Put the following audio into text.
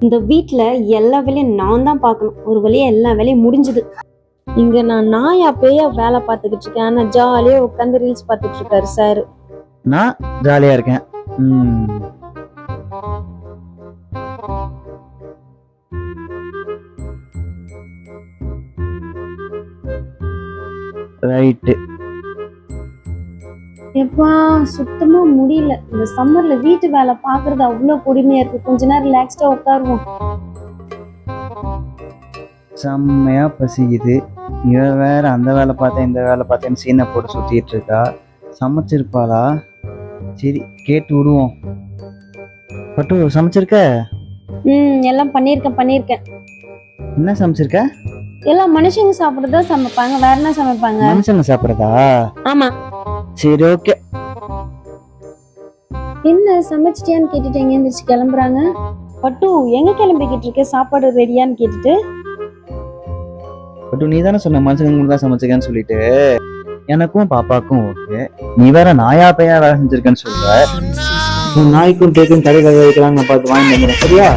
இந்த வீட்ல எல்லா வேலையும் நான் தான் பார்க்கணும். ஒரு வழியா எல்லா வேலையும் முடிஞ்சுது. இங்க நான் நாயா பேயா வேலை பார்த்துக்கிட்டு இருக்கேன். ஆனா ஜாலியா உட்காந்து ரீல்ஸ் பார்த்துட்டு இருக்காரு சார். நான் ஜாலியா இருக்கேன். ரைட்டு. எப்பா சுத்தமா முடியல. இந்த சம்மர்ல வீட்டு வேலை பாக்குறது அவ்வளவு கொடுமையா இருக்கு. கொஞ்ச நேரம் ரிலாக்ஸ்டா உட்காருவோம். செம்மையா பசிக்குது. இவன் வேற அந்த வேலை பார்த்தேன் இந்த வேலை பார்த்தேன்னு சீனை போட்டு சுத்திட்டு இருக்கா. சமைச்சிருப்பாளா? சரி கேட்டு விடுவோம். பட்டு சமைச்சிருக்க? எல்லாம் பண்ணிருக்கேன். என்ன சமைச்சிருக்க? எல்லாம் மனுஷங்க சாப்பிடுறதா சமைப்பாங்க, வேற என்ன சமைப்பாங்க? மனுஷங்க சாப்பிடுறதா? ஆமா. சரி ஓகே. என்ன சமைச்சிட்டியான்னு கேட்டுட்டு எங்க எந்திரிச்சு கிளம்புறாங்க? பட்டு எங்க கிளம்பிக்கிட்டு இருக்க? சாப்பாடு ரெடியான்னு கேட்டுட்டு. பட்டு நீ தானே சொன்ன மனுஷங்க தான் சமைச்சிருக்கேன்னு சொல்லிட்டு. எனக்கும் பாப்பாக்கும் ஓகே. நீ வேற நாயா பையா வேலை செஞ்சிருக்கேன்னு சொல்ற. நாய்க்கும் கேக்கும் கடை வைக்கலாம்னு பார்த்து வாங்கி வந்துடுறேன். சரியா?